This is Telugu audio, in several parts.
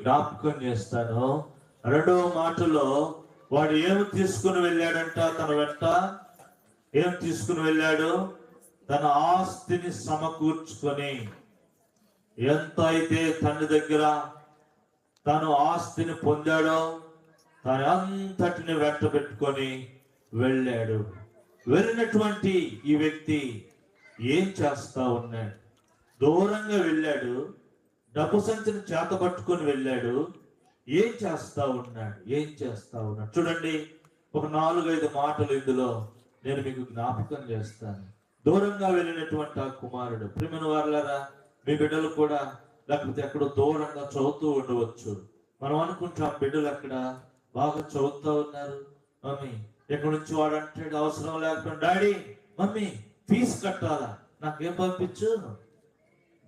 జ్ఞాపకం చేస్తాను. రెండవ మాటలో వాడు ఏమి తీసుకుని వెళ్ళాడంట? తన వెంట ఏం తీసుకుని వెళ్ళాడు? తన ఆస్తిని సమకూర్చుకొని, ఎంత అయితే తండ్రి దగ్గర తను ఆస్తిని పొందాడో తను అంతటిని వెంట పెట్టుకొని వెళ్ళాడు. వెళ్ళినటువంటి ఈ వ్యక్తి ఏం చేస్తా ఉన్నాడు? దూరంగా వెళ్ళాడు, డబ్బు సంచిని చేత పట్టుకొని వెళ్ళాడు. ఏం చేస్తా ఉన్నాడు? ఏం చేస్తా ఉన్నాడు? చూడండి, ఒక 4-5 మాటలు ఇందులో నేను మీకు జ్ఞాపకం చేస్తాను. దూరంగా వెళ్ళినటువంటి ఆ కుమారుడు, ప్రియమైన వారలారా, మీ బిడ్డలు కూడా లేకపోతే ఎక్కడో దూరంగా చదువుతూ ఉండవచ్చు. మనం అనుకుంటాం బిడ్డలు అక్కడ బాగా చదువుతూ ఉన్నారు, మమ్మీ ఎక్కడి నుంచి వాడు అంటాడు అవసరం లేకపోతే, డాడీ మమ్మీ ఫీజు కట్టాలా, నాకేం పంపించు,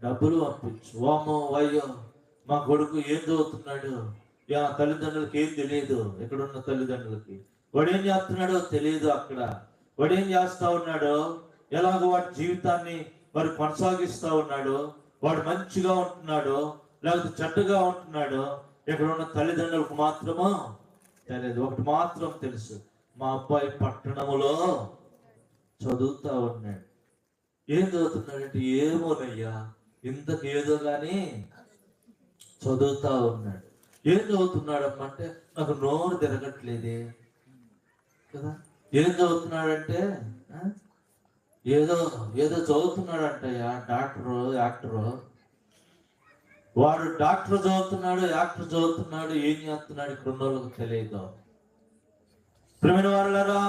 డబ్బులు పంపించు. ఓమో అయ్యో మా కొడుకు ఏం చదువుతున్నాడు, తల్లిదండ్రులకి ఏం తెలియదు. ఎక్కడున్న తల్లిదండ్రులకి వాడు ఏం చేస్తున్నాడో తెలియదు. అక్కడ వాడు ఏం చేస్తా ఉన్నాడో, ఎలాగో వాడి జీవితాన్ని వాడు కొనసాగిస్తా ఉన్నాడో, వాడు మంచిగా ఉంటున్నాడో లేకపోతే చెడ్డగా ఉంటున్నాడో ఇక్కడ ఉన్న తల్లిదండ్రులకు మాత్రమో తెలియదు. ఒకటి మాత్రం తెలుసు, మా అబ్బాయి పట్టణములో చదువుతా ఉన్నాడు. ఏం చదువుతున్నాడంటే, ఏమోనయ్యా ఇంతకేదో కానీ చదువుతా ఉన్నాడు. ఏం చదువుతున్నాడమ్మంటే, నాకు నోరు తిరగట్లేదే కదా. ఏం చదువుతున్నాడంటే, ఏదో ఏదో చదువుతున్నాడంటయ్యా, డాక్టరు యాక్టరు. వాడు డాక్టర్ చదువుతున్నాడు, యాక్టర్ చదువుతున్నాడు, ఏం చేస్తున్నాడు ఇక్కడ ఉన్న వాళ్ళకి తెలియదు. ప్రియమైన వారలారా,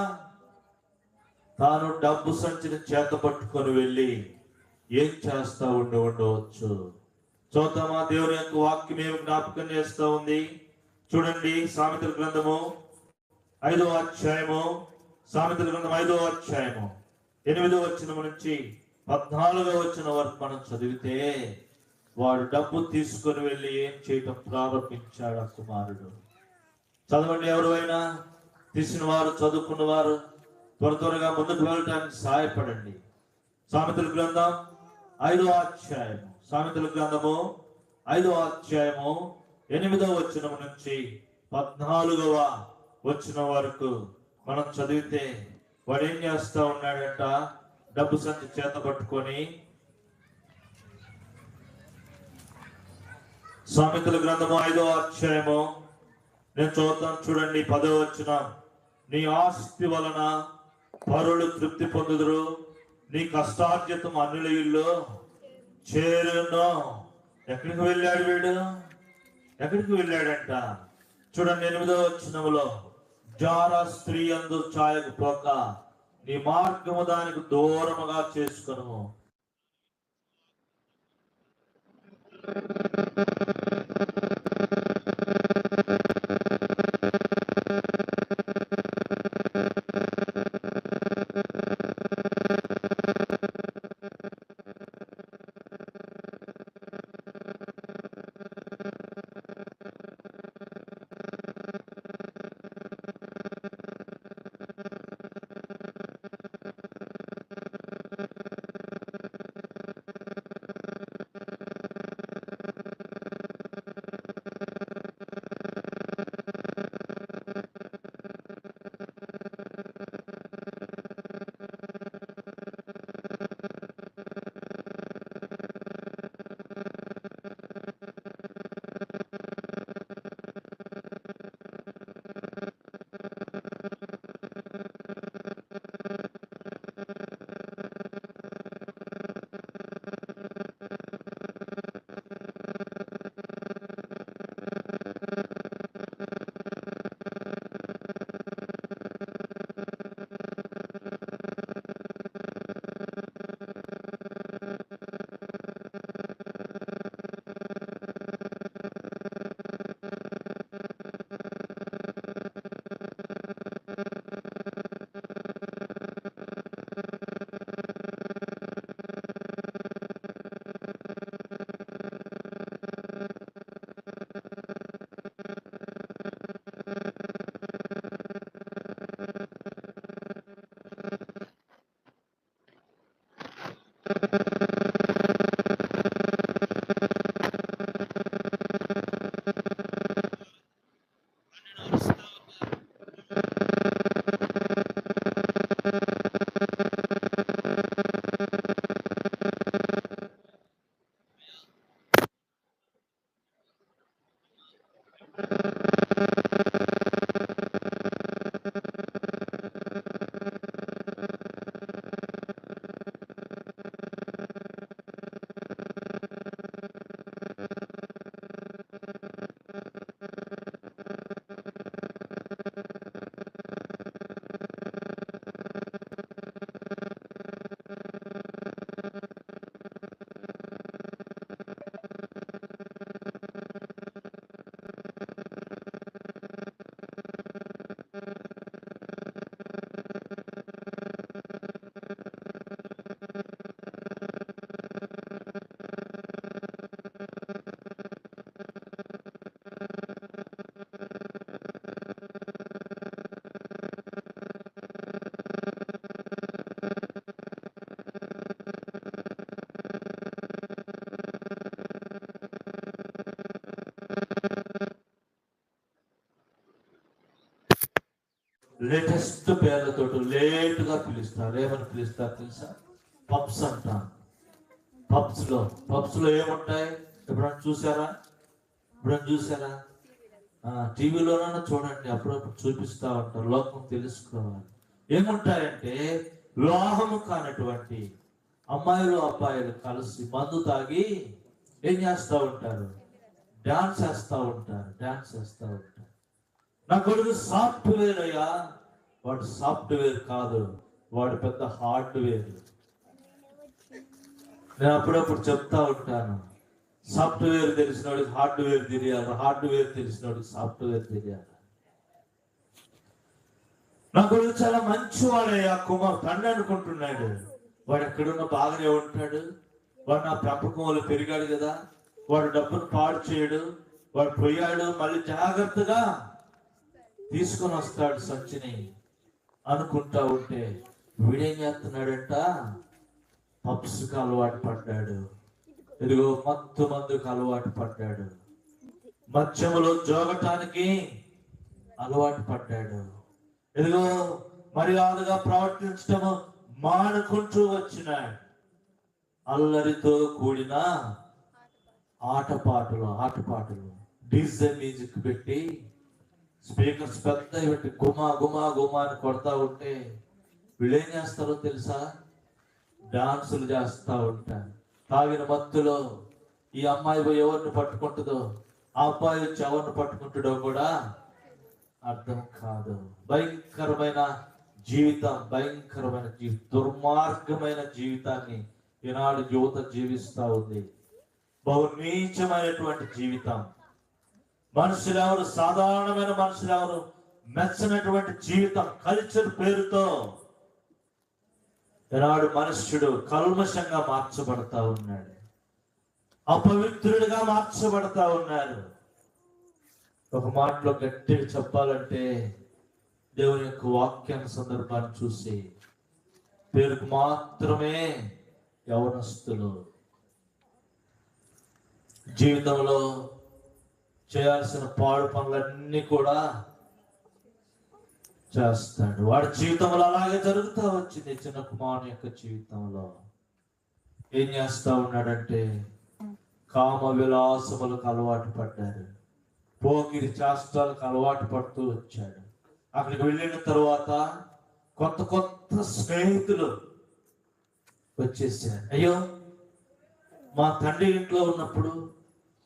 తాను డబ్బు సంచిని చేత పట్టుకొని వెళ్ళి ఏం చేస్తా ఉండవచ్చు. చూద్దామా? దేవుని యొక్క వాక్యం ఏమి జ్ఞాపకం చేస్తా ఉంది. చూడండి, సామెతల గ్రంథము 5వ అధ్యాయము, సామెతల గ్రంథం 5వ అధ్యాయము 8వ వచనం నుంచి 14వ వచనం వరకు మనం చదివితే, వాడు డబ్బు తీసుకొని వెళ్ళి ఏం చేయటం ప్రారంభించాడు ఆ కుమారుడు. చదవండి, ఎవరైనా తీసిన వారు, చదువుకున్న వారు త్వరగా ముందుకు వెళ్ళటానికి సహాయపడండి. సామెతల గ్రంథం 5వ అధ్యాయము, సామెతల గ్రంథము 5వ అధ్యాయము 8వ వచనం నుంచి 14వ వచనం వరకు మనం చదివితే, వాడు ఏం చేస్తా ఉన్నాడంట? డబ్బు సంచి చేత పట్టుకొని, సామెతల గ్రంథము 5వ అధ్యాయము నేను చూద్దాం. చూడండి, 10వ వచనం. నీ ఆస్తి వలన పరులు తృప్తి పొందుదురు, నీ కష్టార్జితం అన్యుల ఇల్లు చేరును. ఎక్కడికి వెళ్ళాడు వీడు? ఎక్కడికి వెళ్ళాడంట? చూడండి, 8వ వచనములో, జార స్త్రీ అందు ఛాయకు పోక నీ మార్గము దానికి దూరముగా చేసుకొను. లేటెస్ట్ పేర్లతో లేటుగా పిలుస్తారు. ఏమని పిలుస్తారు తెలుసా? పబ్స్ అంటాం. పబ్స్ లో ఏముంటాయి? ఎప్పుడన్నా చూసారా? టీవీలోనైనా చూడండి, అప్పుడప్పుడు చూపిస్తా ఉంటారు. లోకం తెలుసుకోవాలి. ఏముంటాయంటే వివాహము కానటువంటి అమ్మాయిలు అబ్బాయిలు కలిసి మందు తాగి ఏం చేస్తూ ఉంటారు? డాన్స్ చేస్తూ ఉంటారు. నా కొడుకు సాఫ్ట్వేర్ అయ్యా. వాడు సాఫ్ట్వేర్ కాదు, వాడు పెద్ద హార్డ్వేర్. నేను అప్పుడప్పుడు చెప్తా ఉంటాను, సాఫ్ట్వేర్ తెలిసినోడికి హార్డ్వేర్ తెలియాలి, హార్డ్వేర్ తెలిసినోడికి సాఫ్ట్వేర్ తెలియాలి. నా కొడుకు చాలా మంచివాడయ్యా, తండ్రి అనుకుంటున్నాడు. వాడు ఎక్కడున్నా బాగానే ఉంటాడు. వాడు నా పెంపకంలో పెరిగాడు కదా, వాడు డబ్బును పాడు చేయడు. వాడు పోయాడు, మళ్ళీ జాగ్రత్తగా తీసుకొని వస్తాడు సంచిని అనుకుంటా ఉంటే వీడేం చేస్తున్నాడంట? పబ్స్కి అలవాటు పడ్డాడు. ఇదిగో మత్తు మందుకు అలవాటు పడ్డాడు. మద్యములో జోగటానికి అలవాటు పడ్డాడు. ఇదిగో మర్యాదగా ప్రవర్తించటము మానుకుంటూ వచ్చినాడు. అల్లరితో కూడిన ఆటపాటలు డీజే మ్యూజిక్ పెట్టి, స్పీకర్స్ పెద్ద పెట్టి గుమా అని కొడతా ఉంటే వీళ్ళు ఏం చేస్తారో తెలుసా? డాన్సులు చేస్తూ ఉంటారు. తాగిన మత్తులో ఈ అమ్మాయి పోయి ఎవరిని పట్టుకుంటుందో, ఆ అబ్బాయి వచ్చి ఎవరిని పట్టుకుంటాడో కూడా అర్థం కాదు. భయంకరమైన జీవితం, దుర్మార్గమైన జీవితాన్ని ఈనాడు యువత జీవిస్తూ ఉంది. బహు నీచమైనటువంటి జీవితం. మనుషులు ఎవరు, సాధారణమైన మనుషులు ఎవరు మెచ్చనటువంటి జీవితం. కల్చర్ పేరుతో ఈనాడు మనుష్యుడు కల్మషంగా మార్చబడతా ఉన్నాడు, అపవిత్రుడిగా మార్చబడతా ఉన్నారు. ఒక మాటలో గట్టిగా చెప్పాలంటే, దేవుని యొక్క వాక్యాన్ని సందర్భాన్ని చూసి పేరుకు మాత్రమే యవనస్తులు జీవితంలో చేయాల్సిన పాడు పనులన్నీ కూడా చేస్తాడు. వాడి జీవితంలో అలాగే జరుగుతూ వచ్చింది. చిన్న కుమారుని యొక్క జీవితంలో ఏం చేస్తా ఉన్నాడంటే, కామ విలాసములకు అలవాటు పడ్డారు, పోకిరి చేష్టాలకు అలవాటు పడుతూ వచ్చాడు. అక్కడికి వెళ్ళిన తర్వాత కొత్త స్నేహితులు వచ్చేసారు. అయ్యో, మా తండ్రి ఇంట్లో ఉన్నప్పుడు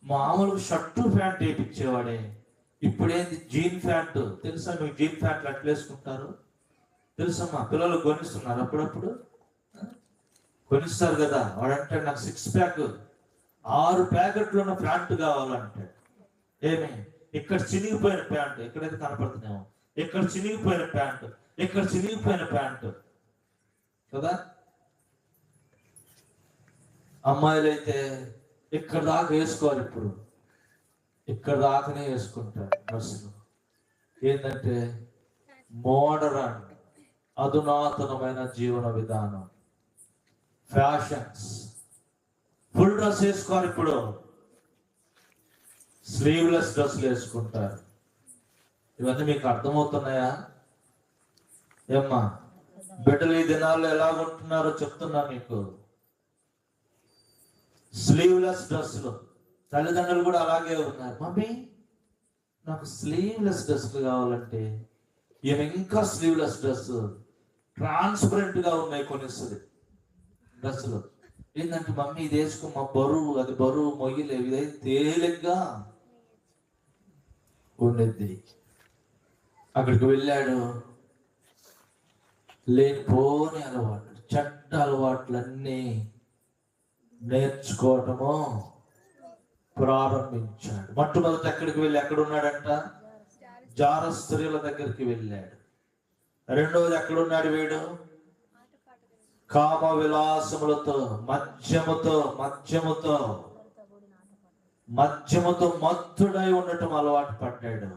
మామూలు షర్టు ప్యాంట్ వేయించేవాడే, ఇప్పుడేంది జీన్ ప్యాంట్. తెలుసా మీకు జీన్ ప్యాంట్లు ఎట్లా వేసుకుంటారు? తెలుసమ్మా, పిల్లలు కొనిస్తున్నారు, అప్పుడప్పుడు కొనిస్తారు కదా. వాడంటే నాకు 6 ప్యాక్ 6 ప్యాకెట్లు ఉన్న ప్యాంటు కావాలంటాడు. ఏమి, ఇక్కడ చినిగిపోయిన ప్యాంటు, ఎక్కడైతే కనపడుతున్నామో ఇక్కడ చినిగిపోయిన ప్యాంటు, ఇక్కడ చినిగిపోయిన ప్యాంటు కదా. అమ్మాయిలు అయితే ఇక్కడ దాకా వేసుకోవాలి, ఇప్పుడు ఇక్కడ దాకానే వేసుకుంటారు డ్రెస్సులు. ఏంటంటే మోడర్న్, అధునాతనమైన జీవన విధానం, ఫ్యాషన్స్. ఫుల్ డ్రెస్ వేసుకోవాలి ఇప్పుడు. స్లీవ్లెస్ డ్రెస్సులు వేసుకుంటారు. ఇవన్నీ మీకు అర్థమవుతున్నాయా? ఏమ్మా, బిడ్డలు ఈ దినాల్లో ఎలాగుంటున్నారో చెప్తున్నా మీకు. స్లీవ్లెస్ డ్రెస్సులు. తల్లిదండ్రులు కూడా అలాగే ఉన్నారు. మమ్మీ నాకు స్లీవ్లెస్ డ్రెస్సులు కావాలంటే ఈమె ఇంకా స్లీవ్లెస్ డ్రెస్ ట్రాన్స్పరెంట్ గా ఉన్నాయి కొనిస్తుంది డ్రెస్సులు. ఏంటంటే మమ్మీ ఇది వేసుకో, బరువు, అది బరువు మొయ్యలేవు, ఇదైతే తేలిగ్గా ఉండేది. అక్కడికి వెళ్ళాడు, లేనిపోని అలవాట్లు, చెడ్డ అలవాట్లన్నీ నేర్చుకోవటము ప్రారంభించాడు. మొట్టమొదటి ఎక్కడికి వెళ్ళి ఎక్కడున్నాడంట? జార స్త్రీల దగ్గరికి వెళ్ళాడు. రెండవది ఎక్కడున్నాడు వీడు? కామ విలాసములతో, మద్యముతో మత్తుడై ఉండటం అలవాటు పడ్డాడు.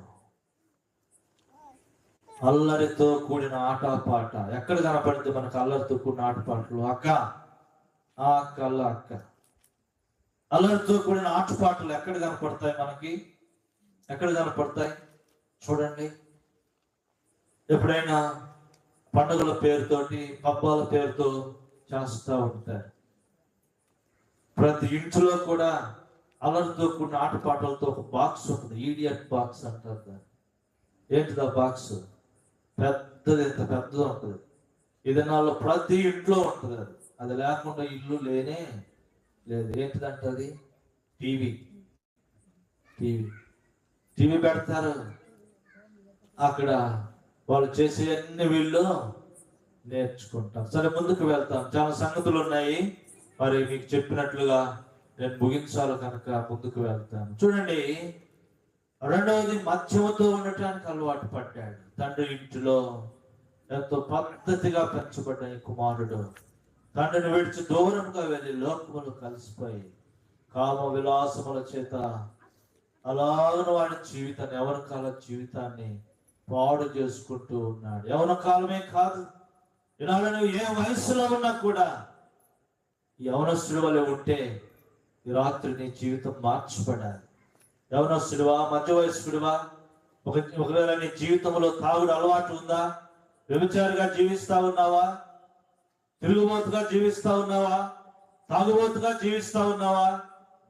అల్లరితో కూడిన ఆటపాట ఎక్కడ కనపడుతుంది మనకు? అల్లరితో కూడిన ఆటపాటలు. అక్క అల్లరితో కూడిన ఆటపాటలు ఎక్కడ కనపడతాయి మనకి? ఎక్కడ కనపడతాయి? చూడండి, ఎప్పుడైనా పండుగల పేరుతోటి, పబ్బాల పేరుతో చేస్తూ ఉంటారు. ప్రతి ఇంట్లో కూడా అల్లరితో కూడిన ఆటపాటలతో ఒక బాక్స్ ఉంటుంది. ఈడియట్ బాక్స్ అంటారు దాన్ని. ఏంటిది ఆ బాక్స్? పెద్దది, ఎంత పెద్దది ఉంటుంది. ఈ దినాల్లో ప్రతి ఇంట్లో ఉంటుంది. అది లేకుండా ఇల్లు లేనే లేదు. ఏంటిదంటే అది టీవీ పెడతారు. అక్కడ వాళ్ళు చేసే అన్ని వీళ్ళు నేర్చుకుంటాం. సరే, ముందుకు వెళ్తాం. చాలా సంగతులు ఉన్నాయి. మరి మీకు చెప్పినట్లుగా నేను ముగించాలి కనుక ముందుకు వెళ్తాను. చూడండి, రెండవది మద్యముతో ఉండటానికి అలవాటు పడ్డాడు. తండ్రి ఇంటిలో ఎంతో పద్ధతిగా పెంచబడ్డ ఈ కుమారుడు తండ్రిని విడిచి దూరంగా వెళ్ళి లోకములు కలిసిపోయి కామ విలాసముల చేత అలాగను వాడి జీవితాన్ని, యవన కాల జీవితాన్ని పాడు చేసుకుంటూ ఉన్నాడు. యవన కాలమే కాదు, ఇవాళ నువ్వు ఏ వయస్సులో ఉన్నా కూడా యవనస్తుడి వలె ఉంటే ఈ రాత్రి నీ జీవితం మార్చబడాలి. యవనస్తుడివా, మధ్య వయస్కుడివా, ఒకవేళ నీ జీవితంలో తాగుడు అలవాటు ఉందా? వ్యభిచారిగా జీవిస్తా ఉన్నావా? తిరుగుబోతుగా జీవిస్తా ఉన్నావా? తాగుబోతుగా జీవిస్తా ఉన్నావా?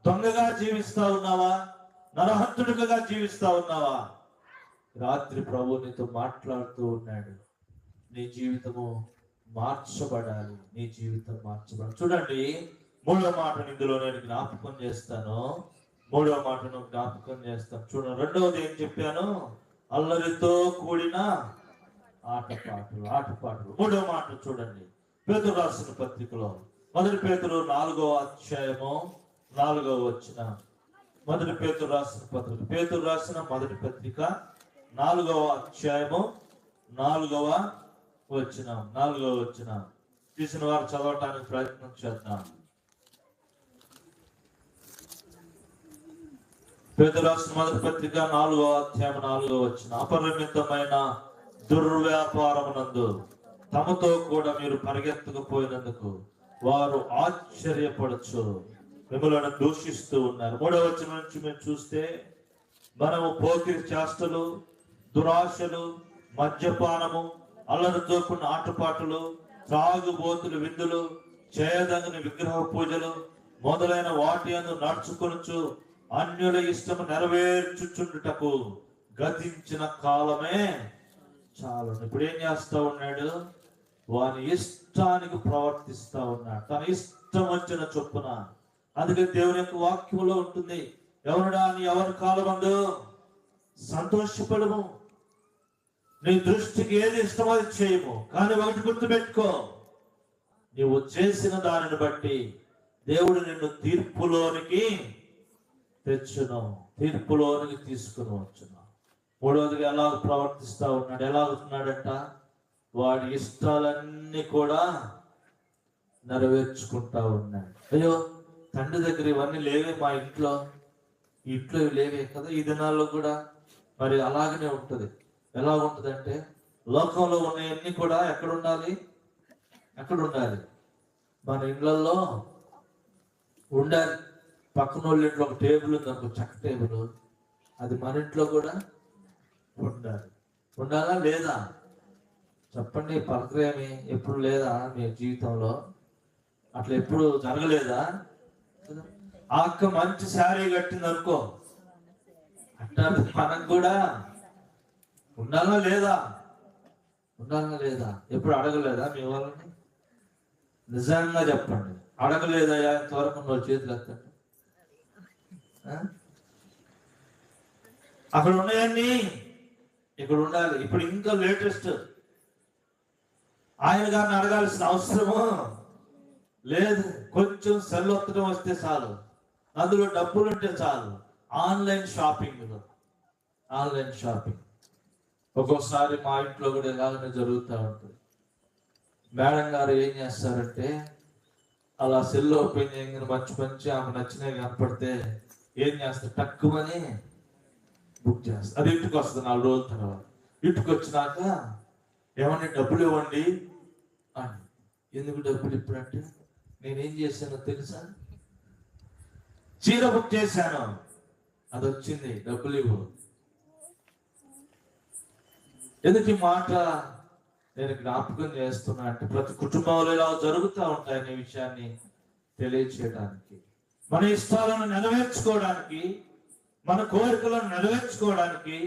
దొంగగా జీవిస్తా ఉన్నావా? నరహంతుడిగా జీవిస్తా ఉన్నావా? రాత్రి ప్రభు నీతో మాట్లాడుతూ ఉన్నాడు. నీ జీవితము మార్చబడాలి. నీ జీవితం మార్చబడాలి. చూడండి, మూడో మాటను ఇందులో నేను జ్ఞాపకం చేస్తాను. చూడండి, రెండవది ఏం చెప్పాను? అల్లరితో కూడిన ఆటపాటలు. మూడో మాట చూడండి, పేతురు రాసిన పత్రికలో 1 పేతురు 4వ అధ్యాయము 4వ వచనం. 1 పేతురు రాసిన పత్రిక, పేతురు రాసిన మొదటి పత్రిక 4వ అధ్యాయము 4వ వచనం. తీసిన వారు చదవటానికి ప్రయత్నం చేద్దాం. పేతురు రాసిన మొదటి పత్రిక 4వ అధ్యాయం 4వ వచనం. అపరిమితమైన దుర్వ్యాపారమునందు తమతో కూడా మీరు పరిగెత్తకపోయినందుకు వారు ఆశ్చర్యపడచ్చు, మిమ్మల్ని దూషిస్తూ ఉన్నారు. 3వ వచనం నుంచి మీరు చూస్తే, మనము పోకిరి చేష్టలు, దురాశలు, మద్యపానము, అల్లరితో కూడిన ఆటపాటలు, త్రాగుబోతులు విందులు, చేయదగిన విగ్రహ పూజలు మొదలైన వాటి యందు నడుచుకొనుచు అన్యుల ఇష్టము నెరవేర్చుచుండుటకు గతించిన కాలమే చాలు. ఇప్పుడు ఏం చేస్తా ఉన్నాడు? వాని ఇష్టానికి ప్రవర్తిస్తా ఉన్నాడు, తన ఇష్టం వచ్చిన చొప్పున. అందుకే దేవుని యొక్క వాక్యంలో ఉంటుంది, ఎవరుడా నీ ఎవరి కాలమందు సంతోషపడము, నీ దృష్టికి ఏది ఇష్టమో అది చేయము. కానీ ఒకటి గుర్తుపెట్టుకో, నీవు చేసిన దానిని బట్టి దేవుడు నిన్ను తీర్పులోనికి తీసుకుని వచ్చును. మూడవదిగా ఎలా ప్రవర్తిస్తా ఉన్నాడు? ఎలా అవుతున్నాడంట? వాడి ఇష్టాలన్నీ కూడా నెరవేర్చుకుంటా ఉన్నాడు. అయ్యో, తండ్రి దగ్గర ఇవన్నీ లేవే, మా ఇంట్లో ఇవి లేవే కదా. ఈ దినాల్లో కూడా మరి అలాగనే ఉంటుంది. ఎలా ఉంటుంది అంటే, లోకంలో ఉన్నవన్నీ కూడా ఎక్కడ ఉండాలి? మన ఇళ్లలో ఉండాలి. పక్కన వాళ్ళ ఇంట్లో ఒక టేబుల్ ఉంది అనుకో, చక్క టేబుల్, అది మన ఇంట్లో కూడా ఉండాలి. ఉండాలా లేదా చెప్పండి? పలకరేమి ఎప్పుడు లేదా మీ జీవితంలో? అట్లా ఎప్పుడు జరగలేదా? ఆ అక్క మంచి శారీ కట్టింది అనుకో, అట్లా మనకు కూడా ఉండాలా లేదా? ఉండాలా లేదా? ఎప్పుడు అడగలేదా మీ వాళ్ళని? నిజంగా చెప్పండి, అడగలేదా? ఇంతవరకు నువ్వు చేతులు ఎత్తండి. అక్కడ ఉన్నాయన్నీ ఇక్కడ ఉండాలి. ఇప్పుడు ఇంకా లేటెస్ట్, ఆయన గారిని అడగాల్సిన అవసరము లేదు. కొంచెం సెల్ ఒత్తడం వస్తే చాలు, అందులో డబ్బులు ఉంటే చాలు. ఆన్లైన్ షాపింగ్ ఒక్కోసారి మా ఇంట్లో కూడా ఇలాగనే జరుగుతూ ఉంటుంది. మేడం గారు ఏం చేస్తారంటే, అలా సెల్ ఓపెన్ చేయగానే మంచి ఆమె నచ్చినవి కనపడితే ఏం చేస్తారు, తక్కువని బుక్ చేస్తారు. అది ఇంటికి వస్తుంది 4 రోజుల తర్వాత. ఇంటికి వచ్చినాక ఏమన్నా డబ్బులు ఇవ్వండి అని. ఎందుకు డబ్బులు ఇప్పుడంటే, నేనేం చేశానో తెలుసా? చీర బుక్ చేశాను, అది వచ్చింది, డబ్బులు ఇవ్వు. ఎందుకు ఈ మాట నేను జ్ఞాపకం చేస్తున్నా అంటే, ప్రతి కుటుంబంలో ఇలా జరుగుతూ ఉంటాయనే విషయాన్ని తెలియచేయడానికి, మన ఇష్టాలను నెరవేర్చుకోవడానికి, మన కోరికలను నెరవేర్చుకోవడానికి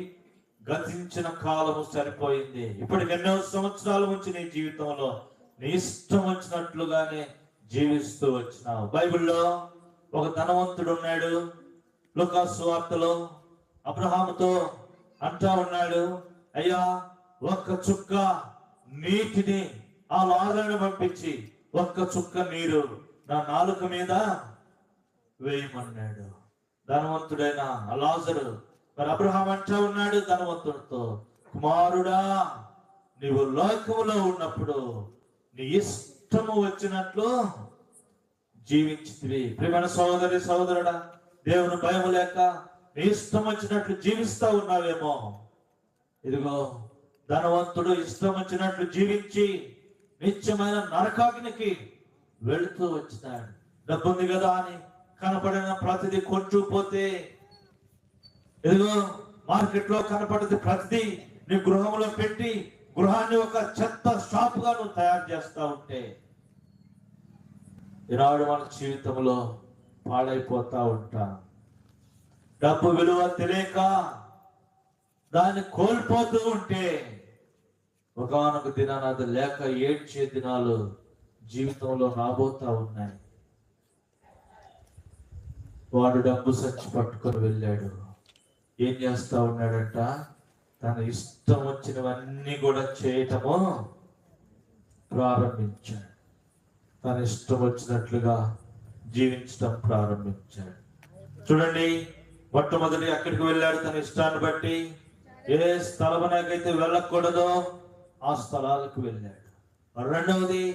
గతించిన కాలము సరిపోయింది. ఇప్పటికి ఎన్నో సంవత్సరాల నుంచి నీ జీవితంలో నీ ఇష్టం వచ్చినట్లుగానే జీవిస్తూ వచ్చినావు. బైబిల్లో ఒక ధనవంతుడు ఉన్నాడు. లూకా సువార్తలో అబ్రహాముతో అంటా ఉన్నాడు, అయ్యా ఒక్క చుక్క నీటిని ఆ లాజరును పంపించి ఒక్క చుక్క నీరు నా నాలుక మీద వేయమన్నాడు. ధనవంతుడైన ఆ లాజరు. మరి అబ్రహాం అంటా ఉన్నాడు ధనవంతుడితో, కుమారుడా, నీవు లోకములో ఉన్నప్పుడు నీ ఇష్టము వచ్చినట్లు జీవించితివి. ప్రియమైన సోదరి సోదరుడా, దేవుని భయం లేక నీ ఇష్టం వచ్చినట్లు జీవిస్తా ఉన్నావేమో. ఇదిగో ధనవంతుడు ఇష్టం వచ్చినట్లు జీవించి నిత్యమైన నరకాగ్నికి వెళుతూ వచ్చినాడు. డబ్బు ఉంది కదా అని కనపడిన ప్రతిదీ కొంటూ పోతే, ఇదిగో మార్కెట్లో కనపడేది ప్రతిదీ నీ గృహంలో పెట్టి గృహాన్ని ఒక చెత్త షాప్ గా నువ్వు తయారు చేస్తా ఉంటే, ఈనాడు మన జీవితంలో పాడైపోతా ఉంటాం. డబ్బు విలువ తెలియక దాన్ని కోల్పోతూ ఉంటే, ఒకనొక దినాన అది లేక ఏడ్చే దినాలు జీవితంలో రాబోతా ఉన్నాయి. వాడు డబ్బు సంచి పట్టుకొని వెళ్ళాడు. ఏం చేస్తా ఉన్నాడంట, తన ఇష్టం వచ్చినవన్నీ కూడా చేయటము ప్రారంభించాడు. తన ఇష్టం వచ్చినట్లుగా జీవించడం ప్రారంభించాడు. చూడండి, మొట్టమొదటి అక్కడికి వెళ్ళాడు తన ఇష్టాన్ని బట్టి. ఏ స్థలమునకైతే వెళ్ళకూడదో ఆ స్థలాలకు వెళ్ళాడు. రెండవది,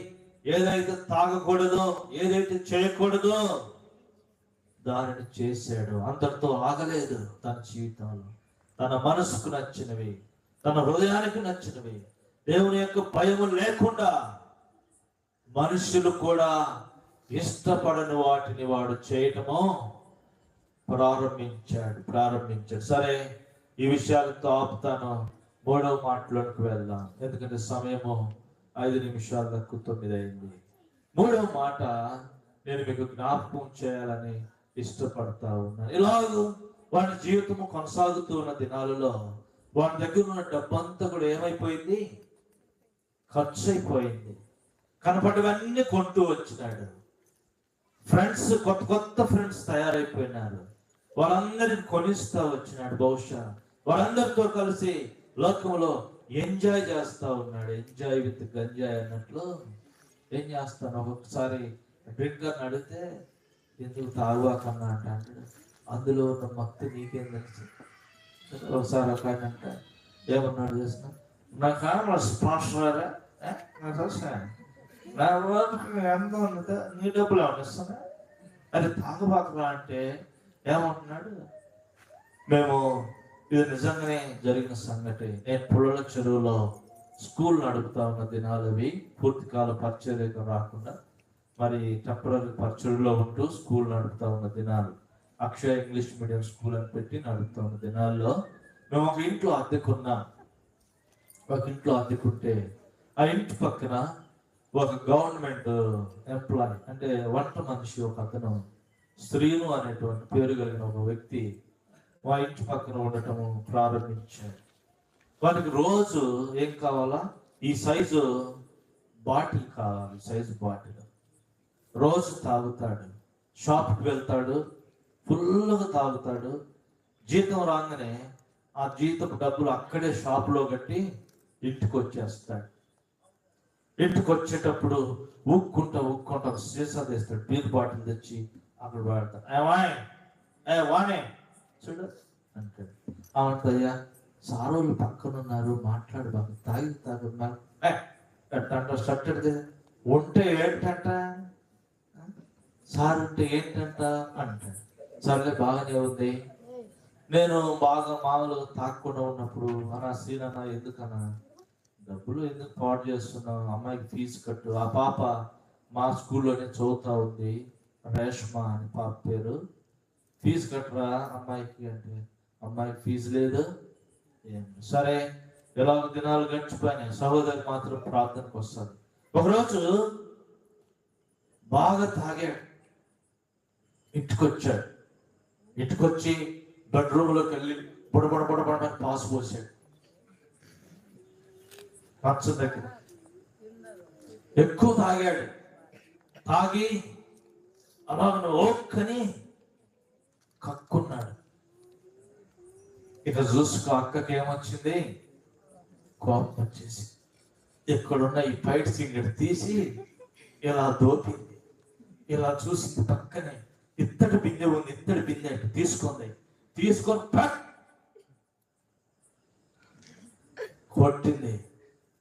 ఏదైతే తాగకూడదో, ఏదైతే చేయకూడదో దానిని చేశాడు. అందరితో ఆగలేదు. తన జీవితంలో తన మనసుకు నచ్చినవి, తన హృదయానికి నచ్చినవి, దేవుని యొక్క భయము లేకుండా మనుషులు కూడా ఇష్టపడని వాటిని వాడు చేయటము ప్రారంభించాడు. సరే, ఈ విషయాలతో ఆపుతాను. 3వ మాటలోకి వెళ్దాం, ఎందుకంటే సమయము 5 నిమిషాల దాకా 9 అయింది. 3వ మాట నేను మీకు జ్ఞాపకం చేయాలని ఇష్టపడతా ఉన్నాను. ఇలాగూ వాడి జీవితము కొనసాగుతూ ఉన్న దినాలలో వాడి దగ్గర ఉన్న డబ్బంతా కూడా ఏమైపోయింది, ఖర్చు అయిపోయింది. కనపడవన్నీ కొంటూ వచ్చినాడు. ఫ్రెండ్స్, కొత్త ఫ్రెండ్స్ తయారైపోయినారు. వాళ్ళందరిని కొనిస్తా వచ్చినాడు. బహుశా వాళ్ళందరితో కలిసి లోకంలో ఎంజాయ్ చేస్తా ఉన్నాడు. ఎంజాయ్ విత్ గంజాయ్ అన్నట్లు ఏం చేస్తాను. ఒక్కొక్కసారి డ్రింకర్ అడిగితే ఎందుకు తాగువాకన్నా అంటాడు. అందులో ఉన్న మత్తు నీకేం తెలుసు. ఒకసారి ఒక ఆయన అంటే ఏమన్నాడు చేసిన, నాకు స్పాన్సరా ఎంత ఉంది, నీ డబ్బులు ఏమన్నా ఇస్తున్నా, అది తాగబాకరా అంటే ఏమంటున్నాడు. మేము ఇది నిజంగానే జరిగిన సంగతి. నేను పుల్లల చెరువులో స్కూల్ నడుపుతా ఉన్న దినాలు అవి. పూర్తికాల పరిచర్యకు రాకుండా మరి టెంపరీ పరిచర్లో ఉంటూ స్కూల్ నడుపుతా ఉన్న దినాలు. అక్షయ ఇంగ్లీష్ మీడియం స్కూల్ అని పెట్టి నడుపుతున్న దినాల్లో మేము ఒక ఇంట్లో అద్దెకుంటే ఆ ఇంటి పక్కన ఒక గవర్నమెంట్ ఎంప్లాయీ, అంటే వంట మనిషి ఒక అతను, శ్రీను అనేటువంటి పేరు కలిగిన ఒక వ్యక్తి మా ఇంటి పక్కన ఉండటము ప్రారంభించాడు. వారికి రోజు ఏం కావాలా, ఈ సైజు బాటిల్ కావాలి, సైజు బాటిల్. రోజు తాగుతాడు, షాప్కి వెళ్తాడు, ఫుల్గా తాగుతాడు. జీతం రాగానే ఆ జీతపు డబ్బులు అక్కడే షాపులో కట్టి ఇంటికి వచ్చేస్తాడు. ఇంటికి వచ్చేటప్పుడు ఊక్కుంటా సీసా తెస్తాడు, బీర్ బాటిల్ తెచ్చి అక్కడ పెడతాడు. వానే చూడు అంటాడు. అవుతుందయ్యా, సారోళ్ళు పక్కన ఉన్నారు, మాట్లాడు బాబు, తాగున్నారు ఎట్టంట స్ట్రక్చర్ ఉంటే ఏంటంట, సార్ ఉంటే ఏంటంట అంటాడు. సర్లే బాగానే ఉంది. నేను బాగా మామూలుగా తాకుండా ఉన్నప్పుడు అన్నా శ్రీనన్నా, ఎందుకన్నా డబ్బులు ఎందుకు పాడు చేస్తున్నావు, అమ్మాయికి ఫీజు కట్టు. ఆ పాప మా స్కూల్లోనే చదువుతా ఉంది, రేష్మ అని పాప పేరు, ఫీజు కట్టరా అమ్మాయికి అంటే, అమ్మాయికి ఫీజు లేదు. సరే, ఎలాగో దినాలు గడిచిపోయినాయి. సహోదరి మాత్రం ప్రార్థనకు వస్తుంది. ఒకరోజు బాగా తాగాడు, ఇంటికొచ్చి బెడ్రూమ్లోకి వెళ్ళి బుడబడని పాసు పోసాడు మంచం దగ్గర. ఎక్కువ తాగాడు. తాగి అలాగ ఓక్కని కక్కున్నాడు. ఇక చూసుకో, అక్కకి ఏమొచ్చింది, కోపం వచ్చేసి ఇక్కడున్న ఈ పైట్ సింగర్ తీసి ఇలా దోపింది. ఇలా చూసింది, పక్కనే ఇత్తడి బిందె ఉంది, ఇత్తడి బిందె తీసుకొని కొట్టింది.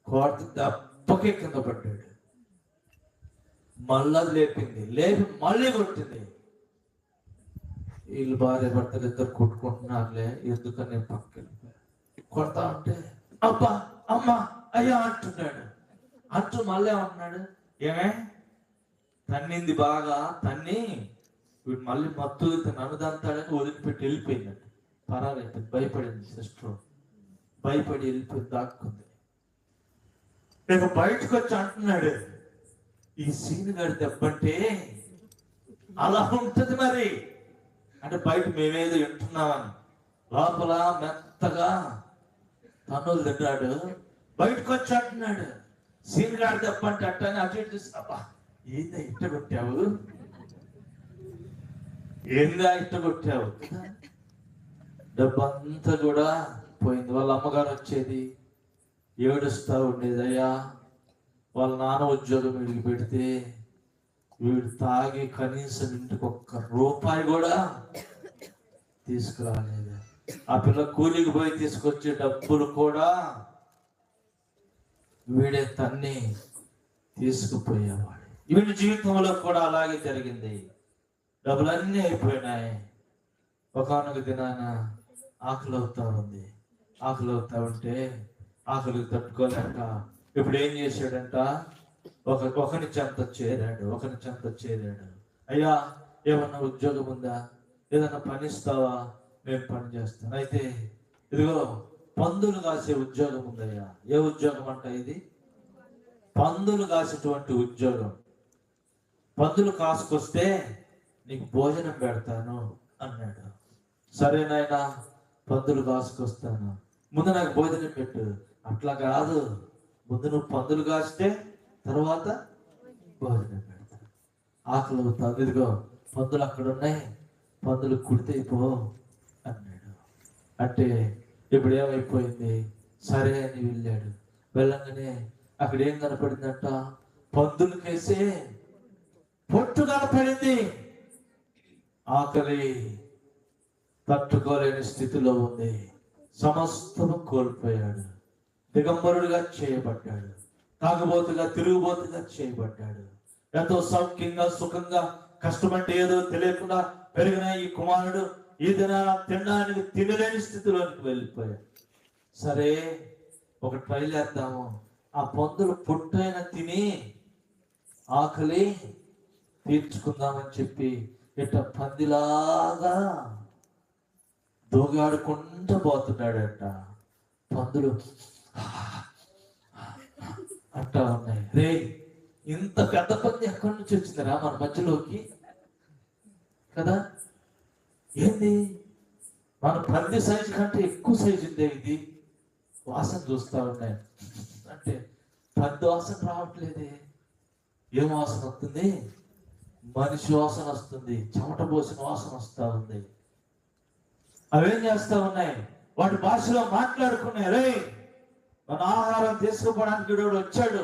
కొట్టి దెబ్బకే కింద పడ్డాడు. మళ్ళా లేపి మళ్ళీ కొట్టింది. వీళ్ళు భార్య భర్తలు ఇద్దరు కొట్టుకుంటున్నారులే, ఎందుకని నేను పక్కన కొడతా ఉంటే అబ్బా అమ్మా అయ్యా అంటున్నాడు. మళ్ళీ అంటున్నాడు, ఏమే తన్నింది బాగా తన్ని, వీడు మళ్ళీ మత్తు నన్ను దంతాడని వదిలిపెట్టి వెళ్ళిపోయిందంట. పరారైపోయింది, భయపడింది సిస్టర్, భయపడి వెళ్ళిపోయి దాక్కుంది. ఇక బయటకు వచ్చి అంటున్నాడు, ఈ సీన్ గారి దెబ్బంటే అలా ఉంటది మరి అంటే, బయట మేమేదో వింటున్నామని లోపల మెత్తగా తన్నులు తిన్నాడు. బయటకు వచ్చి అంటున్నాడు, సీన్ గారి దెబ్బంటే అట్టని అటు ఇటు చూసి, అబ్బా ఏందా ఇట్ట కొట్టావు, డబ్బంతా కూడా పోయింది. వాళ్ళ అమ్మగారు వచ్చేది, ఏడుస్తా ఉండేది. అయ్యా, వాళ్ళ నాన్న ఉద్యోగం వీడికి పెడితే వీడు తాగి కనీసం ఇంటికి ₹1 కూడా తీసుకురాలేదు. ఆ పిల్ల కూలికి పోయి తీసుకొచ్చే డబ్బులు కూడా వీడే తన్ని తీసుకుపోయేవాడు. వీడి జీవితంలో కూడా అలాగే జరిగింది. డబ్బులన్నీ అయిపోయినాయి. ఒకనొక దినాన ఆకలి అవుతా ఉంటే ఆకలికి తట్టుకోలేక ఇప్పుడు ఏం చేశాడంట, ఒకని చెంత చేరాడు. అయ్యా, ఏమన్నా ఉద్యోగం ఉందా, ఏదన్నా పని ఇస్తావా, నేను పని చేస్తాను. అయితే ఇదిగో పందులు కాసే ఉద్యోగం ఉందయ్యా. ఏ ఉద్యోగం అంట ఇది? పందులు కాసేటువంటి ఉద్యోగం. పందులు కాసుకొస్తే నీకు భోజనం పెడతాను అన్నాడు. సరేనాయనా, పందులు కాసుకొస్తాను, ముందు నాకు భోజనం పెట్టు. అట్లా కాదు, ముందు నువ్వు పందులు కాస్తే తర్వాత భోజనం పెడతాను. ఆకలి అవుతాను, ఇదిగో పందులు అక్కడ ఉన్నాయి, పందులు కుడితే పో అన్నాడు. అంటే ఇప్పుడు ఏమైపోయింది, సరే అని వెళ్ళాడు. వెళ్ళంగానే అక్కడ ఏం కనపడిందంట, పందులకేసే పొట్టు కనపడింది. ఆకలి తట్టుకోలేని స్థితిలో ఉంది. సమస్తము కోల్పోయాడు. దిగంబరుడిగా చేయబడ్డాడు. తాగుబోతుగా, తిరుగుబోతుగా చేయబడ్డాడు. ఎంతో సౌఖ్యంగా, సుఖంగా, కష్టమంటే ఏదో తెలియకుండా పెరిగిన ఈ కుమారుడు ఈ దిన తినడానికి తినలేని స్థితిలోనికి వెళ్ళిపోయాడు. సరే, ఒక ట్రైల్ వేద్దాము. ఆ పందులు పొట్టైన తిని ఆకలి తీర్చుకుందామని చెప్పి ఇట్ట పందిలాగా దూగాడుకుంటూ పోతున్నాడంట. పందులు అంటా ఉన్నాయి, రే ఇంత పెద్ద పంది ఎక్కడి నుంచి వచ్చిందిరా మన మధ్యలోకి కదా, ఏంది మన పంది సైజు కంటే ఎక్కువ సైజు ఉందే ఇది, వాసన చూస్తా ఉన్నాయి అంటే పంది వాసన రావట్లేదే, ఏం వాసన వస్తుంది, మనిషి వాసన వస్తుంది, చెమట పోసిన వాసన వస్తా ఉంది. అవేం చేస్తా ఉన్నాయి, వాటి భాషలో మాట్లాడుకున్నాయి, రే మన ఆహారం తీసుకుపోవడానికి వీడు వచ్చాడు,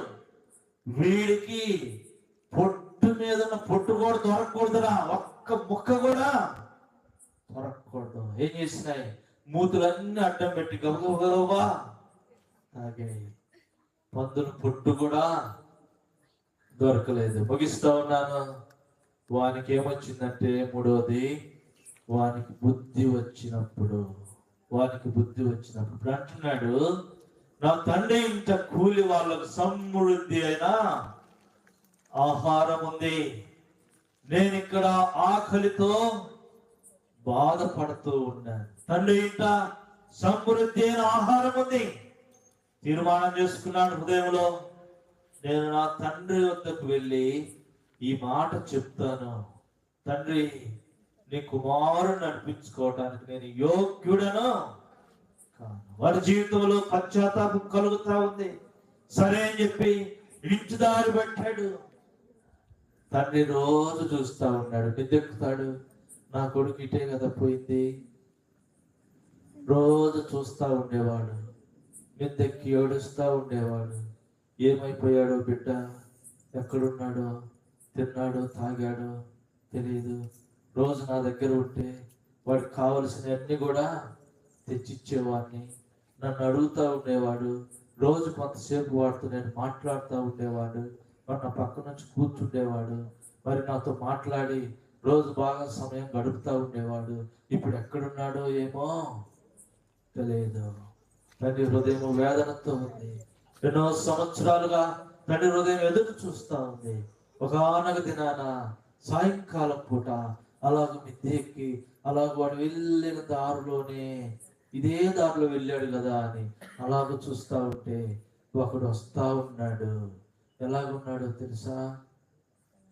వీడికి పొట్టు మీద ఉన్న పొట్టు కూడా దొరకకూడదురా, ఒక్క ముక్క కూడా దొరకకూడదు. ఏం చేసినాయి, మూతులన్నీ అడ్డం పెట్టి గబగబా తాగాయి. పందులు పొట్టు కూడా దొరకలేదు. ముగిస్తా ఉన్నాను. వానికి ఏమొచ్చిందంటే మూడవది, వానికి బుద్ధి వచ్చినప్పుడు ఇప్పుడు అంటున్నాడు, నా తండ్రి ఇంట కూలి వాళ్ళకు సమృద్ధి అయినా ఆహారం ఉంది, నేను ఇక్కడ ఆకలితో బాధపడుతూ ఉన్నాను. తండ్రి ఇంట సమృద్ధి అయిన ఆహారం ఉంది. తీర్మానం చేసుకున్నాడు హృదయంలో, నేను నా తండ్రి వద్దకు వెళ్ళి ఈ మాట చెప్తాను, తండ్రి నీ కుమారుని నడిపించుకోవటానికి నేను యోగ్యుడను కాను. వారి జీవితంలో పశ్చాత్తాపం కలుగుతా ఉంది. సరే అని చెప్పి ఇంటి దారి పెట్టాడు. తండ్రి రోజు చూస్తా ఉన్నాడు, నిద్దెక్కుతాడు, నా కొడుకు ఇటే కదా పోయింది, రోజు చూస్తా ఉండేవాడు, నిద్దెక్కి ఏడుస్తా ఉండేవాడు, ఏమైపోయాడో బిడ్డ, ఎక్కడున్నాడో, తిన్నాడో తాగాడో తెలియదు. రోజు నా దగ్గర ఉంటే వాడికి కావలసినవన్నీ కూడా తెచ్చిచ్చేవాడిని, నన్ను అడుగుతూ ఉండేవాడు, రోజు కొంతసేపు వాడితో నేను మాట్లాడుతూ ఉండేవాడు, వాడు నా పక్క నుంచి కూర్చుండేవాడు, మరి నాతో మాట్లాడి రోజు బాగా సమయం గడుపుతూ ఉండేవాడు. ఇప్పుడు ఎక్కడున్నాడో ఏమో తెలియదు. తండ్రి హృదయం వేదనతో ఉంది. ఎన్నో సంవత్సరాలుగా తండ్రి హృదయం ఎదురు చూస్తూ ఉంది. ఒకనొక దినాన సాయంకాలం పూట అలాగ మిద్దె ఎక్కి అలాగ వాడు వెళ్ళిన దారిలోనే ఇదే దారిలో వెళ్ళాడు కదా అని అలాగ చూస్తూ ఉంటే ఒకడు వస్తా ఉన్నాడు. ఎలాగున్నాడో తెలుసా,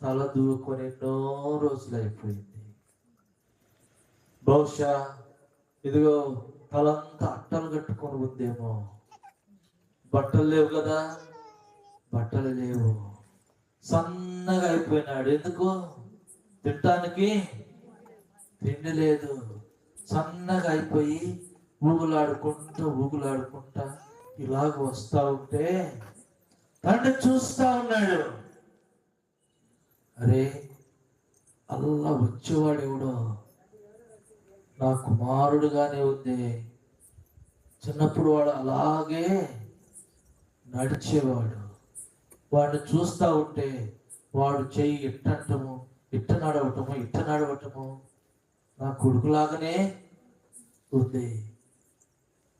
తల దూకొని ఎన్నో రోజులు అయిపోయింది. బహుశా ఇదిగో తలంతా అట్టలు కట్టుకొని ఉందేమో, బట్టలు లేవు కదా, బట్టలు లేవు, సన్నగా అయిపోయినాడు. ఎందుకు, తినటానికి తిండి లేదు, సన్నగా అయిపోయి ఊగులాడుకుంటా ఇలాగ వస్తా ఉంటే తండ్రి చూస్తా ఉన్నాడు. అరే అల్లా వచ్చేవాడు ఎవడో, నా కుమారుడుగానే ఉంది. చిన్నప్పుడు వాడు అలాగే నడిచేవాడు. వాడిని చూస్తూ ఉంటే వాడు చెయ్యి ఇట్టంటము, ఇట్ట నడవటము నా కొడుకులాగానే ఉంది.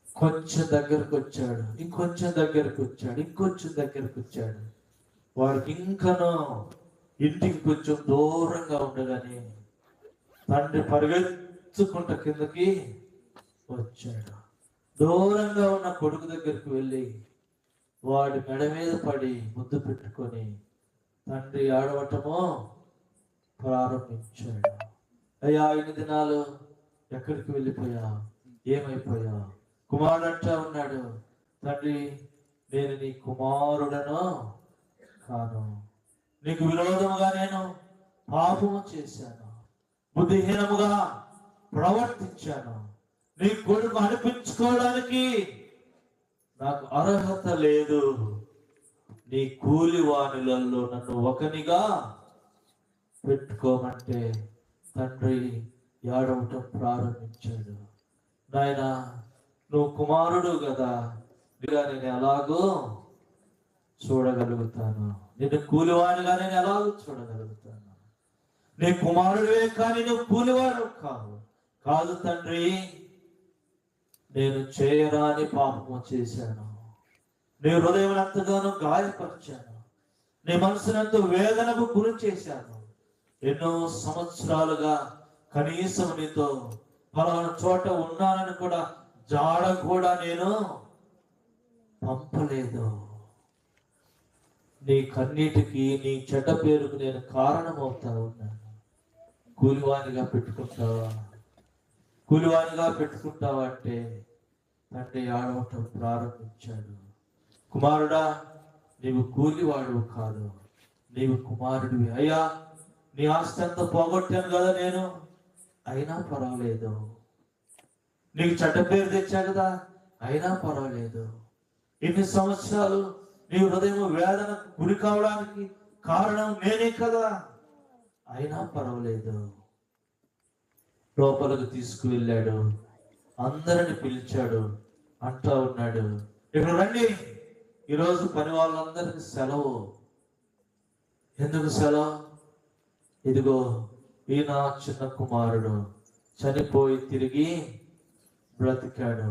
కొంచెం దగ్గరకు వచ్చాడు, ఇంకొంచెం దగ్గరకు వచ్చాడు, వాడికి ఇంకనో ఇంటికి కొంచెం దూరంగా ఉండగానే తండ్రి పరిగెత్తుకుంట కిందకి వచ్చాడు. దూరంగా ఉన్న కొడుకు దగ్గరికి వెళ్ళి వాడి మెడ మీద పడి ముద్దు పెట్టుకొని తండ్రి ఆడవటమో ప్రారంభించాడు. అయ్యా, 8 దినాలు ఎక్కడికి వెళ్ళిపోయా, ఏమైపోయా? కుమారుడు అంటా ఉన్నాడు, తండ్రి నేను నీ కుమారుడను కాను, నీకు విరోధముగా నేను పాపము చేశాను, బుద్ధిహీనముగా ప్రవర్తించాను, నీ కొడుకు అనిపించుకోవడానికి నాకు అర్హత లేదు, నీ కూలి వాణులలో నన్ను ఒకనిగా పెట్టుకోమంటే తండ్రి ఏడవటం ప్రారంభించాడు. నాయన నువ్వు కుమారుడు కదా, నేను ఎలాగో చూడగలుగుతాను, నిన్ను కూలివాడిగా నేను ఎలాగో చూడగలుగుతాను, నీ కుమారుడివే కానీ నువ్వు కూలివాడు కాదు తండ్రి, నేను చేయరాని పాపము చేశాను, నీ హృదయం ఎంతగానో గాయపరిచాను, నీ మనసునంత వేదనకు గురి చేశాను, ఎన్నో సంవత్సరాలుగా కనీసం నీతో పలానా చోట ఉన్నానని కూడా జాడ కూడా నేను పంపలేదు. నీ కన్నీటికి, నీ చెడ్డ పేరుకు నేను కారణమవుతా ఉన్నాను. కూలివానిగా పెట్టుకుంటావా? కూలివానిగా పెట్టుకుంటావా అంటే తండ్రి ఆడవటం ప్రారంభించాడు. కుమారుడా, నీవు కూలివాడు కాదు, నీవు కుమారుడివి. అయ్యా, నీ ఆస్తి అంతా పోగొట్టాను కదా నేను, అయినా పర్వాలేదు. నీకు చెడ్డ పేరు తెచ్చా కదా, అయినా పర్వాలేదు. ఇన్ని సంవత్సరాలు నీ హృదయం వేదనకు గురి కావడానికి కారణం నేనే కదా, అయినా పర్వాలేదు. లోపలికి తీసుకువెళ్ళాడు, అందరిని పిలిచాడు, అంటా ఉన్నాడు, ఇక్కడ రండి, ఈరోజు పని వాళ్ళందరికీ సెలవు. ఎందుకు సెలవు? ఇదిగో ఈ నా చిన్న కుమారుడు చనిపోయి తిరిగి బ్రతికాడు,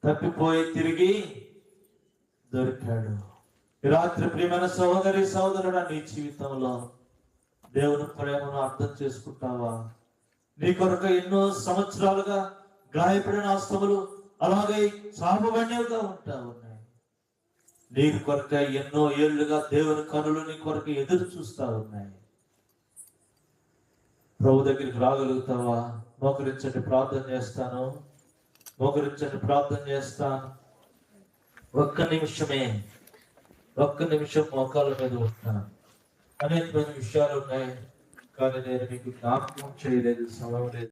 తప్పిపోయి తిరిగి దొరికాడు. ఈ రాత్రి ప్రియమైన సహోదరి సహోదరుడా, నీ జీవితంలో దేవుని ప్రేమను అర్థం చేసుకుంటావా? నీ కొరకు ఎన్నో సంవత్సరాలుగా గాయపడిన ఆస్తములు అలాగే శాపబడినవిగా ఉంటా ఉన్నాయి. నీ కొరక ఎన్నో ఏళ్లుగా దేవుని కనులు నీ కొరకు ఎదురు చూస్తా ఉన్నాయి. ప్రభు దగ్గరికి రాగలుగుతావా? మోకరించండి, ప్రార్థన చేస్తాను. మోకరించండి, ప్రార్థన చేస్తాను. ఒక్క నిమిషం మోకాళ్ళ మీద ఉంటాను. అనేకమైన విషయాలు ఉన్నాయి, కానీ నేను మీకు జ్ఞాపకం చేయలేదు, సమయం లేదు.